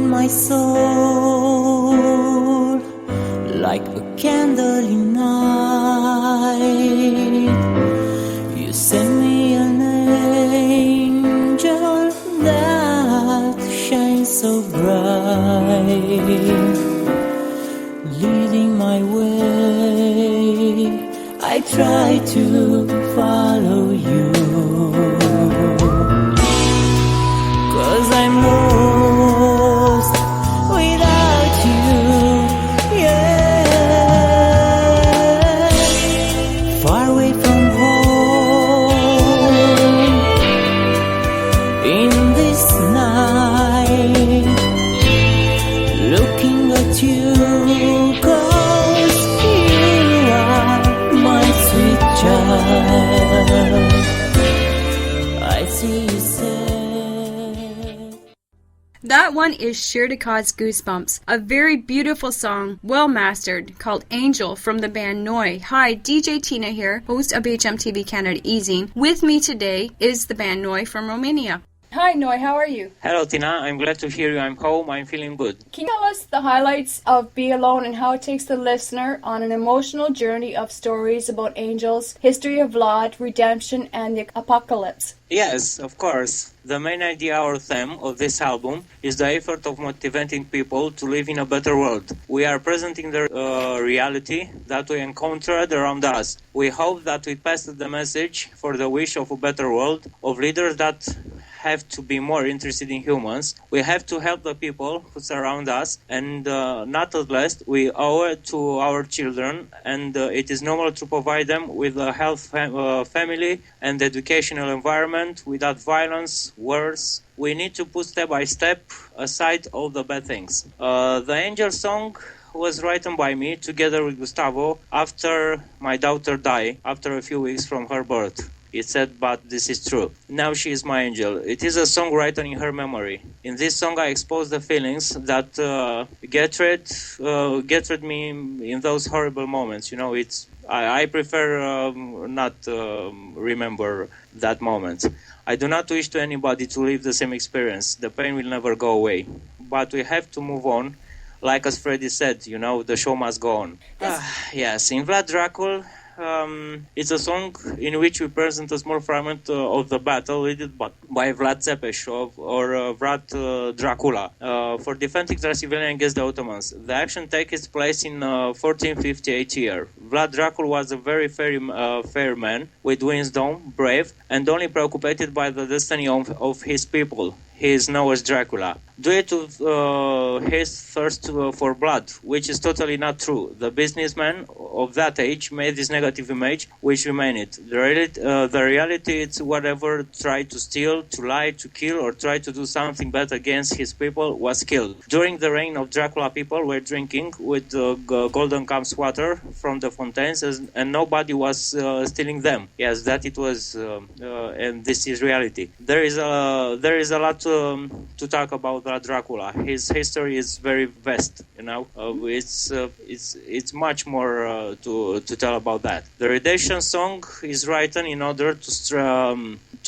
My soul, like a candle in night, you send me an angel that shines so bright, leading my way. I try to follow you, 'cause I'm lost without you, yeah. Far away from home in this night, looking at you, 'cause you are my sweet child. I see you say. That one is sure to cause goosebumps. A very beautiful song, well mastered, called Angel from the band NOI. Hi, DJ Tina here, host of HMTV Canada Easing. With me today is the band NOI from Romania. Hi NOI, how are you? Hello Tina, I'm glad to hear you. I'm home, I'm feeling good. Can you tell us the highlights of Be Alone and how it takes the listener on an emotional journey of stories about angels, history of Vlad, redemption, and the apocalypse? Yes, of course. The main idea or theme of this album is the effort of motivating people to live in a better world. We are presenting the reality that we encountered around us. We hope that we pass the message for the wish of a better world, of leaders that have to be more interested in humans. We have to help the people who surround us, and not at least, we owe it to our children, and it is normal to provide them with a healthy family and educational environment without violence, wars. We need to put step by step aside all the bad things. The Angel song was written by me together with Gustavo after my daughter died, after a few weeks from her birth. It said, but this is true. Now she is my angel. It is a song written in her memory. In this song, I expose the feelings that get rid me in those horrible moments. You know, I prefer not remember that moment. I do not wish to anybody to live the same experience. The pain will never go away. But we have to move on. Like as Freddy said, you know, the show must go on. Yes, in Vlad Dracul, it's a song in which we present a small fragment of the battle led by Vlad Tepes or Vlad Dracula for defending Transylvania against the Ottomans. The action takes place in 1458 year. Vlad Dracul was a very fair man with wisdom, brave, and only preoccupied by the destiny of his people. He is known as Dracula, due to his thirst for blood, which is totally not true. The businessman of that age made this negative image, which remained. The reality is whatever tried to steal, to lie, to kill, or tried to do something bad against his people was killed. During the reign of Dracula, people were drinking with golden cups water from the fountains, and nobody was stealing them. Yes, that it was, and this is reality. There is a lot to talk about Dracula. His history is very vast, you know. It's much more to tell about that. The redemption song is written in order to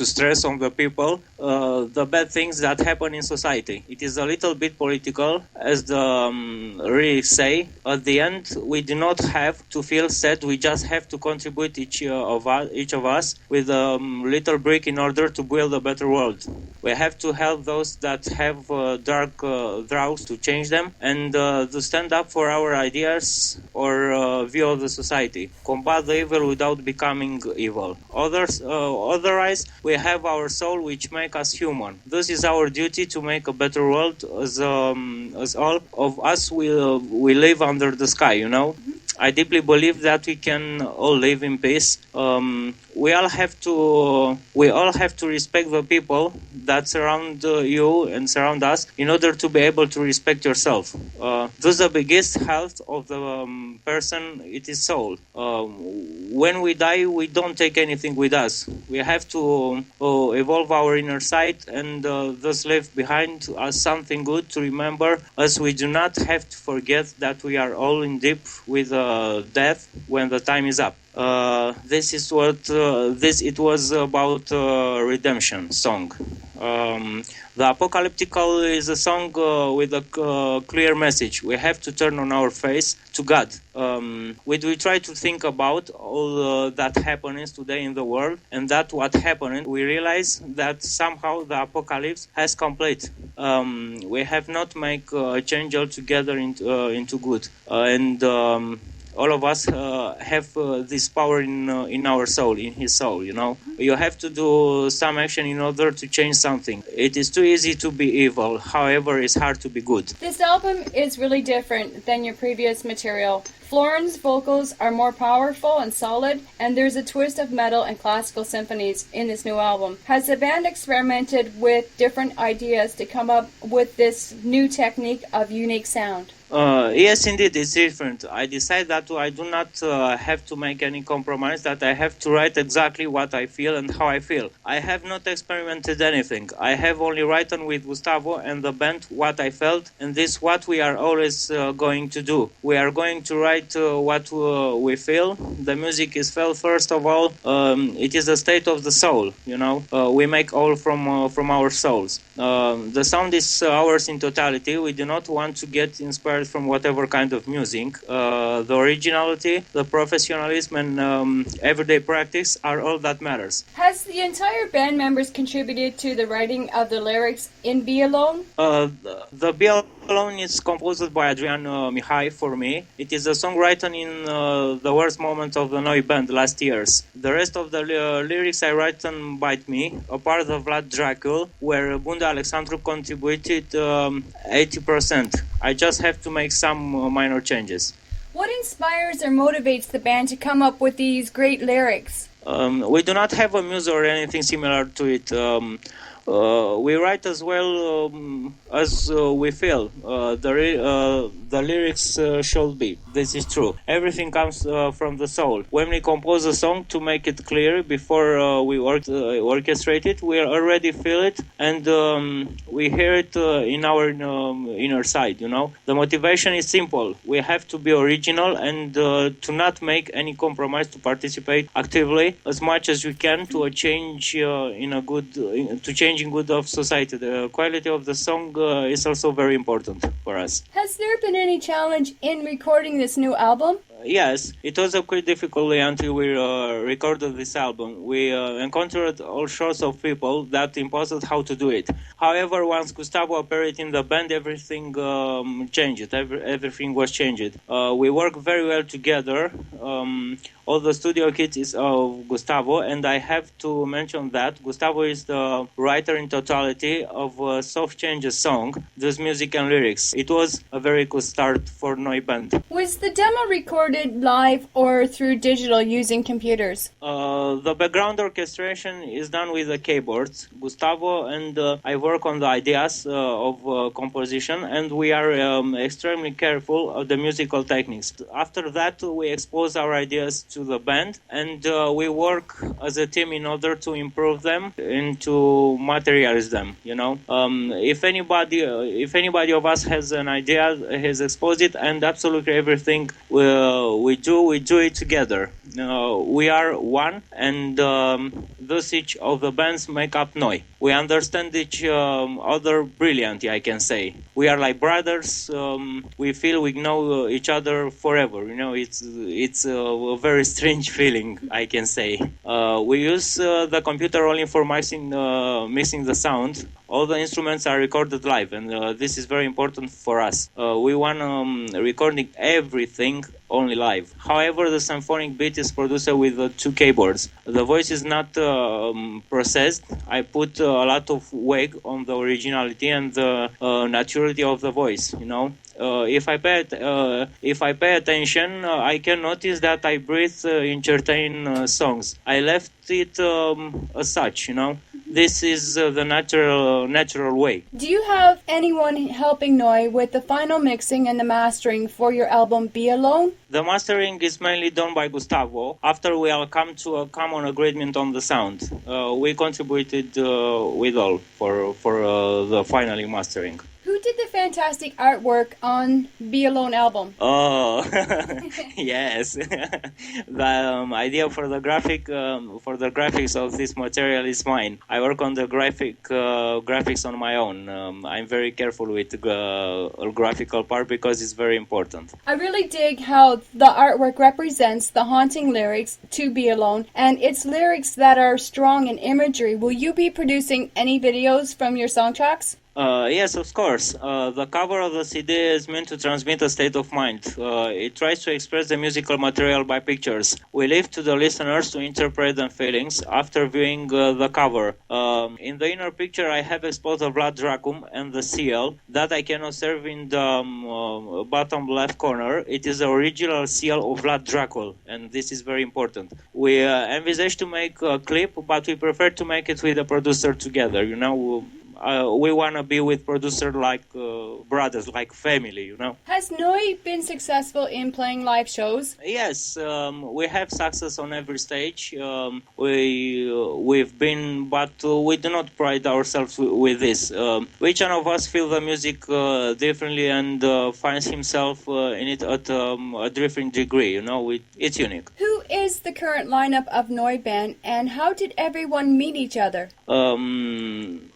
stress on the people the bad things that happen in society. It is a little bit political, as the lyrics say. At the end, we do not have to feel sad. We just have to contribute each of us with a little brick in order to build a better world. We have to help those that have dark thoughts to change them, and to stand up for our ideas or view of the society. Combat the evil without becoming evil. Otherwise, we have our soul which make us human. This is our duty to make a better world as all of us we live under the sky, you know. I deeply believe that we can all live in peace. We all have to respect the people that surround you and surround us in order to be able to respect yourself. Thus, the biggest health of the person, it is soul. When we die, we don't take anything with us. We have to evolve our inner sight and thus leave behind us something good to remember, as we do not have to forget that we are all in deep with death when the time is up. This is what it was about redemption song. The Apocalyptical is a song with a clear message. We have to turn on our face to God. We try to think about all that happens today in the world, and that what happened, we realize that somehow the apocalypse has complete. We have not make a change altogether into good, and all of us have this power in our soul, in his soul, you know. You have to do some action in order to change something. It is too easy to be evil, however, it's hard to be good. This album is really different than your previous material. Florin's vocals are more powerful and solid, and there's a twist of metal and classical symphonies in this new album. Has the band experimented with different ideas to come up with this new technique of unique sound? Yes, indeed, it's different. I decided that I do not have to make any compromise, that I have to write exactly what I feel and how I feel. I have not experimented anything. I have only written with Gustavo and the band what I felt, and this is what we are always going to do. We are going to write what we feel. The music is felt first of all. It is a state of the soul, you know. We make all from our souls. The sound is ours in totality. We do not want to get inspired from whatever kind of music. The originality, the professionalism, and everyday practice are all that matters. Has the entire band members contributed to the writing of the lyrics in Be Alone? The Be Alone is composed by Adrian Mihai for me. It is a song written in the worst moment of the NOI band last years. The rest of the lyrics I written by me, apart of Vlad Dracul, where Bunda Alexandru contributed 80%. I just have to make some minor changes. What inspires or motivates the band to come up with these great lyrics? We do not have a muse or anything similar to it. We write as well as we feel. The lyrics should be. This is true. Everything comes from the soul. When we compose a song, to make it clear before we orchestrate it, we already feel it, and we hear it in our inner side. You know, the motivation is simple. We have to be original and to not make any compromise, to participate actively as much as we can to a change to changing good of society. The quality of the song is also very important for us. Has there been any challenge in recording this new album? Yes, it was a quite difficulty until we recorded this album. We encountered all sorts of people that imposed how to do it. However, once Gustavo appeared in the band, everything changed. Everything was changed. We work very well together. All the studio kit is of Gustavo, and I have to mention that Gustavo is the writer in totality of Soft Changes song, this music and lyrics. It was a very good start for NOI band. Was the demo recorded live or through digital using computers? The background orchestration is done with the keyboards. Gustavo and I work on the ideas of composition, and we are extremely careful of the musical techniques. After that, we expose our ideas to the band, and we work as a team in order to improve them and to materialize them. You know, if anybody of us has an idea, has exposed it, and absolutely everything we do it together. We are one, and thus each of the bands make up NOI. We understand each other brilliantly, I can say. We are like brothers. We feel we know each other forever. You know, it's a very strange feeling, I can say. We use the computer only for mixing the sound. All the instruments are recorded live, and this is very important for us. We want recording everything only live. However, the symphonic beat is produced with 2 keyboards. The voice is not processed. I put a lot of weight on the originality and the quality of the voice. If I pay attention, I can notice that I breathe in certain songs. I left it as such. This is the natural way. Do you have anyone helping Noi with the final mixing and the mastering for your album Be Alone? The mastering is mainly done by Gustavo. After we all come to a common agreement on the sound, we contributed with all for the final mastering. Who did the fantastic artwork on Be Alone album? Oh, yes. The idea for the graphics of this material is mine. I work on the graphics on my own. I'm very careful with the graphical part because it's very important. I really dig how the artwork represents the haunting lyrics to Be Alone, and it's lyrics that are strong in imagery. Will you be producing any videos from your song tracks? Yes, of course. The cover of the CD is meant to transmit a state of mind. It tries to express the musical material by pictures. We leave to the listeners to interpret the feelings after viewing the cover. In the inner picture, I have exposed the blood dracum and the seal that I can observe in the bottom left corner. It is the original seal of Vlad Dracul, and this is very important. We envisage to make a clip, but we prefer to make it with the producer together. We want to be with producer like brothers, like family, Has Noi been successful in playing live shows? Yes, we have success on every stage. We've been, but we do not pride ourselves with this. Each one of us feel the music differently and finds himself in it at a different degree. It's unique. Who is the current lineup of Noi band, and how did everyone meet each other?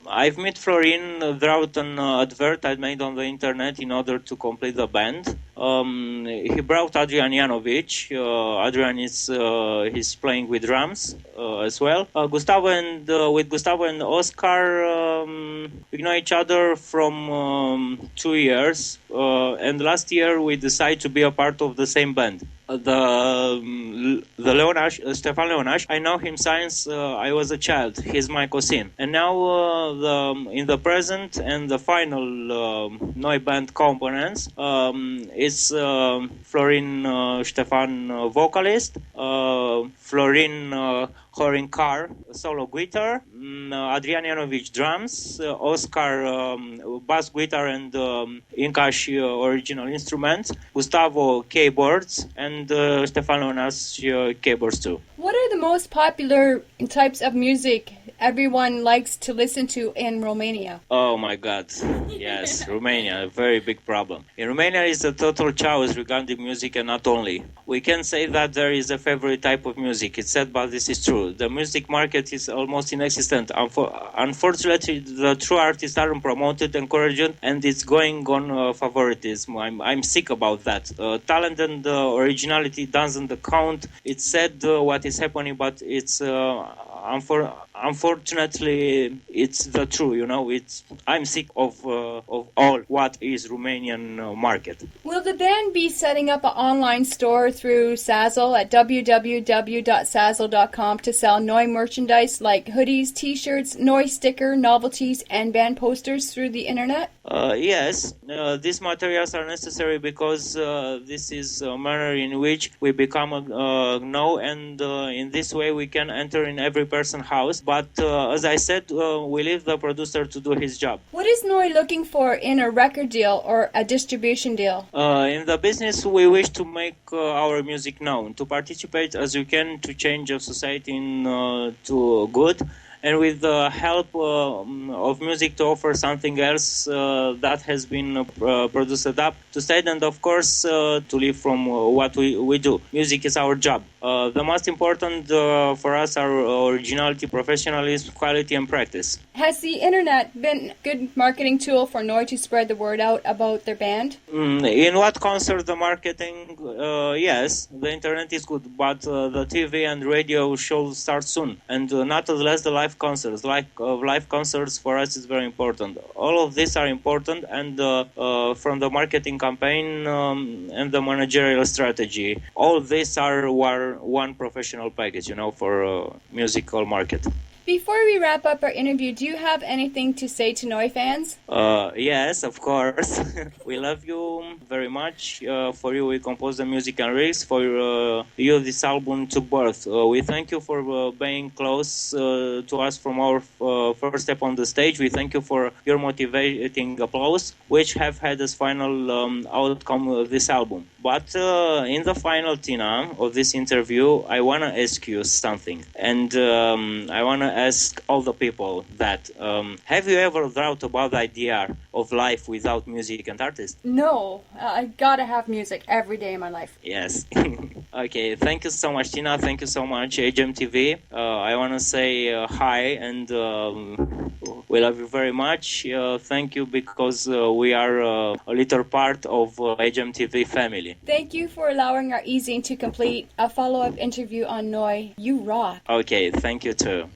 I've met Florin throughout an advert I made on the internet in order to complete the band. He brought Adrian Janovic. Adrian is he's playing with drums as well. With Gustavo and Oscar, we know each other from 2 years, and last year we decided to be a part of the same band. The Leonash, Stefan Leonash, I know him since I was a child. He's my cousin. And now in the present and the final Noi band components is Florin Stefan vocalist, Florin Horin Carr solo guitar, Adrian Janovic drums, Oscar bass guitar and Inkash original instruments, Gustavo keyboards, and Stefan Leonas keyboards too. What are the most popular types of music everyone likes to listen to in Romania? Oh my God, yes, Romania, a very big problem. In Romania is a total chaos regarding music, and not only. We can say that there is a favorite type of music. It's sad, but this is true. The music market is almost inexistent. Unfortunately, the true artists aren't promoted, encouraged, and it's going on favoritism. I'm sick about that. Talent and originality doesn't count. It's sad what is happening, but it's unfortunately it's the truth. I'm sick of all what is Romanian market. Will the band be setting up an online store through Sazzle at www.sazzle.com to sell Noi merchandise like hoodies, t-shirts, Noi sticker, novelties, and band posters through the internet? Yes, these materials are necessary because this is a manner in which we become a know, and in this way we can enter in every person's house. But as I said, we leave the producer to do his job. What is Noi looking for in a record deal or a distribution deal? In the business, we wish to make our music known, to participate as we can to change a society to good, and with the help of music to offer something else that has been produced up to state, and of course to live from what we do. Music is our job. The most important for us are originality, professionalism, quality, and practice. Has the internet been a good marketing tool for Noi to spread the word out about their band? In what concerns the marketing, yes, the internet is good, but the TV and radio shows start soon, and not less the live concerts. Live concerts for us is very important. All of these are important, and from the marketing campaign and the managerial strategy, all these are one professional package, for musical market. Before we wrap up our interview, do you have anything to say to NOI fans? Yes, of course. We love you very much. For you, we composed the music and lyrics. For you, this album took birth. We thank you for being close to us from our first step on the stage. We thank you for your motivating applause, which have had as final outcome of this album. But in the final, Tina, of this interview, I want to ask you something. And I want to ask all the people that, have you ever thought about the idea of life without music and artists? No, I gotta have music every day in my life. Yes. Okay, thank you so much, Tina. Thank you so much, HMTV. I want to say hi, and we love you very much. Thank you, because we are a little part of HMTV family. Thank you for allowing our easing to complete a follow-up interview on NOI. You rock. Okay, thank you too.